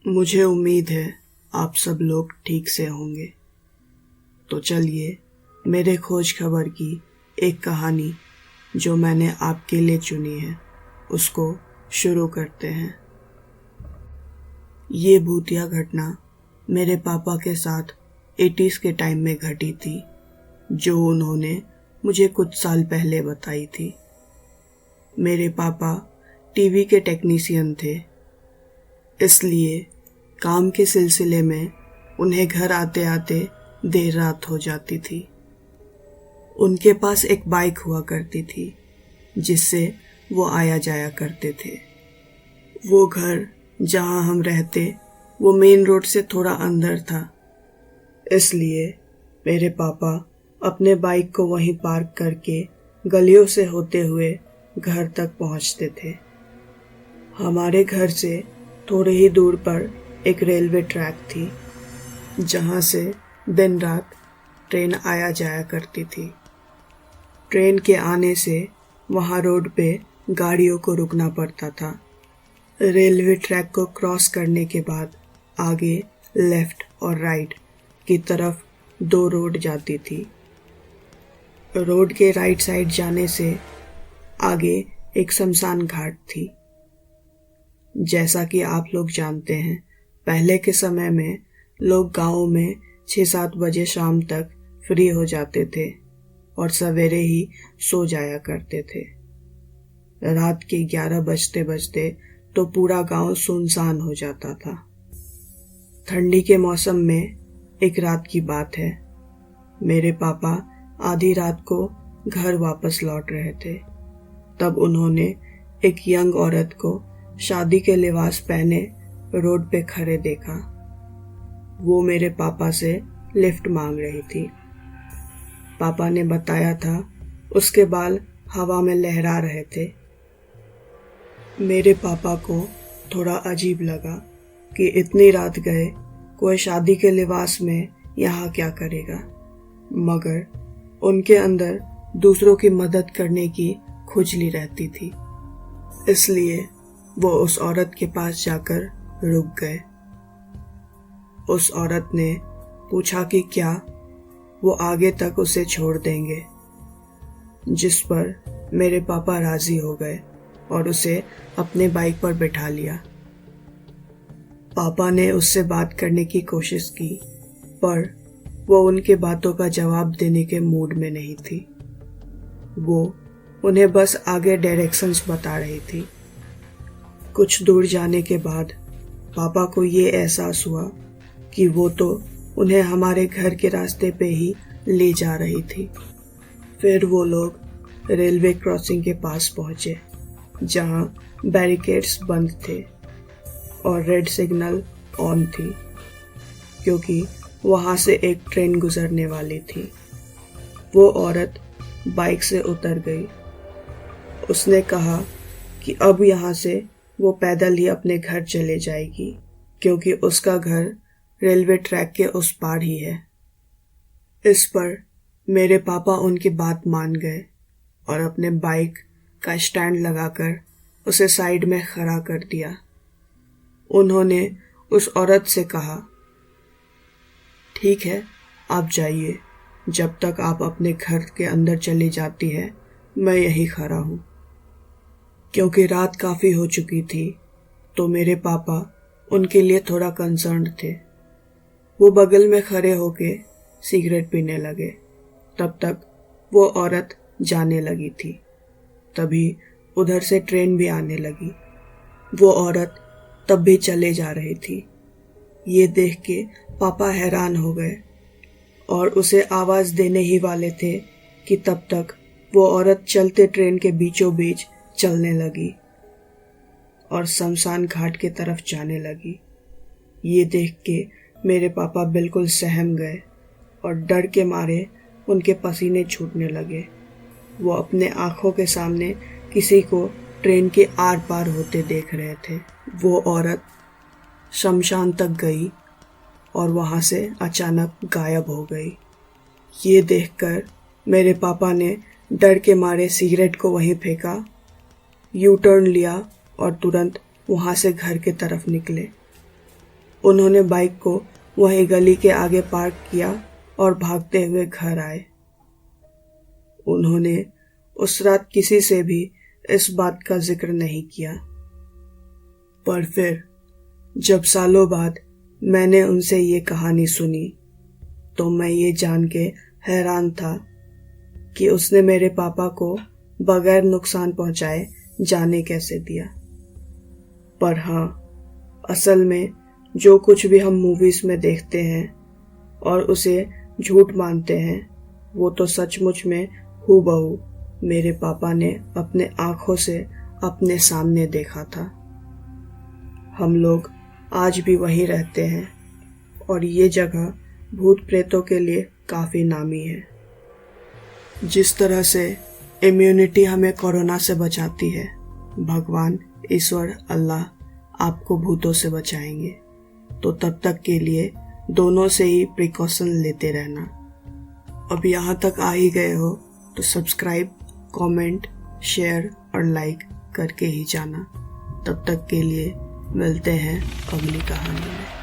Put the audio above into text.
मुझे उम्मीद है आप सब लोग ठीक से होंगे। तो चलिए मेरे खोज खबर की एक कहानी जो मैंने आपके लिए चुनी है उसको शुरू करते हैं। ये भूतिया घटना मेरे पापा के साथ 80s के टाइम में घटी थी, जो उन्होंने मुझे कुछ साल पहले बताई थी। मेरे पापा टीवी के टेक्नीशियन थे, इसलिए काम के सिलसिले में उन्हें घर आते आते देर रात हो जाती थी। उनके पास एक बाइक हुआ करती थी जिससे वो आया जाया करते थे। वो घर जहाँ हम रहते वो मेन रोड से थोड़ा अंदर था, इसलिए मेरे पापा अपने बाइक को वहीं पार्क करके गलियों से होते हुए घर तक पहुँचते थे। हमारे घर से थोड़े ही दूर पर एक रेलवे ट्रैक थी जहाँ से दिन रात ट्रेन आया जाया करती थी। ट्रेन के आने से वहाँ रोड पे गाड़ियों को रुकना पड़ता था। रेलवे ट्रैक को क्रॉस करने के बाद आगे लेफ्ट और राइट की तरफ 2 रोड जाती थी। रोड के राइट साइड जाने से आगे एक शमशान घाट थी। जैसा कि आप लोग जानते हैं, पहले के समय में लोग गाँव में 6-7 बजे शाम तक फ्री हो जाते थे और सवेरे ही सो जाया करते थे। रात के 11 बजते बजते तो पूरा गांव सुनसान हो जाता था। ठंडी के मौसम में एक रात की बात है, मेरे पापा आधी रात को घर वापस लौट रहे थे। तब उन्होंने एक यंग औरत को शादी के लिबास पहने रोड पे खड़े देखा। वो मेरे पापा से लिफ्ट मांग रही थी। पापा ने बताया था उसके बाल हवा में लहरा रहे थे। मेरे पापा को थोड़ा अजीब लगा कि इतनी रात गए कोई शादी के लिबास में यहाँ क्या करेगा, मगर उनके अंदर दूसरों की मदद करने की खुजली रहती थी, इसलिए वो उस औरत के पास जाकर रुक गए। उस औरत ने पूछा कि क्या वो आगे तक उसे छोड़ देंगे, जिस पर मेरे पापा राजी हो गए और उसे अपने बाइक पर बिठा लिया। पापा ने उससे बात करने की कोशिश की, पर वो उनके बातों का जवाब देने के मूड में नहीं थी। वो उन्हें बस आगे डायरेक्शंस बता रही थी। कुछ दूर जाने के बाद पापा को ये एहसास हुआ कि वो तो उन्हें हमारे घर के रास्ते पे ही ले जा रही थी। फिर वो लोग रेलवे क्रॉसिंग के पास पहुंचे, जहां बैरिकेड्स बंद थे और रेड सिग्नल ऑन थी, क्योंकि वहां से एक ट्रेन गुजरने वाली थी। वो औरत बाइक से उतर गई। उसने कहा कि अब यहाँ से वो पैदल ही अपने घर चले जाएगी, क्योंकि उसका घर रेलवे ट्रैक के उस पार ही है। इस पर मेरे पापा उनकी बात मान गए और अपने बाइक का स्टैंड लगाकर उसे साइड में खड़ा कर दिया। उन्होंने उस औरत से कहा, ठीक है, आप जाइए, जब तक आप अपने घर के अंदर चली जाती है मैं यहीं खड़ा हूँ। क्योंकि रात काफ़ी हो चुकी थी तो मेरे पापा उनके लिए थोड़ा कंसर्न्ड थे। वो बगल में खड़े होके सिगरेट पीने लगे। तब तक वो औरत जाने लगी थी। तभी उधर से ट्रेन भी आने लगी। वो औरत तब भी चले जा रही थी। ये देख के पापा हैरान हो गए और उसे आवाज़ देने ही वाले थे कि तब तक वो औरत चलते ट्रेन के बीचों बीच चलने लगी और शमशान घाट की तरफ जाने लगी। ये देख के मेरे पापा बिल्कुल सहम गए और डर के मारे उनके पसीने छूटने लगे। वो अपने आंखों के सामने किसी को ट्रेन के आर पार होते देख रहे थे। वो औरत शमशान तक गई और वहाँ से अचानक गायब हो गई। ये देखकर मेरे पापा ने डर के मारे सिगरेट को वहीं फेंका, यू टर्न लिया और तुरंत वहाँ से घर की तरफ निकले। उन्होंने बाइक को वहीं गली के आगे पार्क किया और भागते हुए घर आए। उन्होंने उस रात किसी से भी इस बात का जिक्र नहीं किया। पर फिर जब सालों बाद मैंने उनसे ये कहानी सुनी तो मैं ये जान के हैरान था कि उसने मेरे पापा को बगैर नुकसान पहुंचाए जाने कैसे दिया। पर हाँ, असल में जो कुछ भी हम मूवीज में देखते हैं और उसे झूठ मानते हैं, वो तो सचमुच में हूबहू मेरे पापा ने अपने आंखों से अपने सामने देखा था। हम लोग आज भी वहीं रहते हैं और ये जगह भूत प्रेतों के लिए काफ़ी नामी है। जिस तरह से इम्यूनिटी हमें कोरोना से बचाती है, भगवान, ईश्वर, अल्लाह आपको भूतों से बचाएंगे। तो तब तक के लिए दोनों से ही प्रिकॉशन लेते रहना। अब यहाँ तक आ ही गए हो तो सब्सक्राइब, कमेंट, शेयर और लाइक करके ही जाना। तब तक के लिए मिलते हैं अगली कहानी में।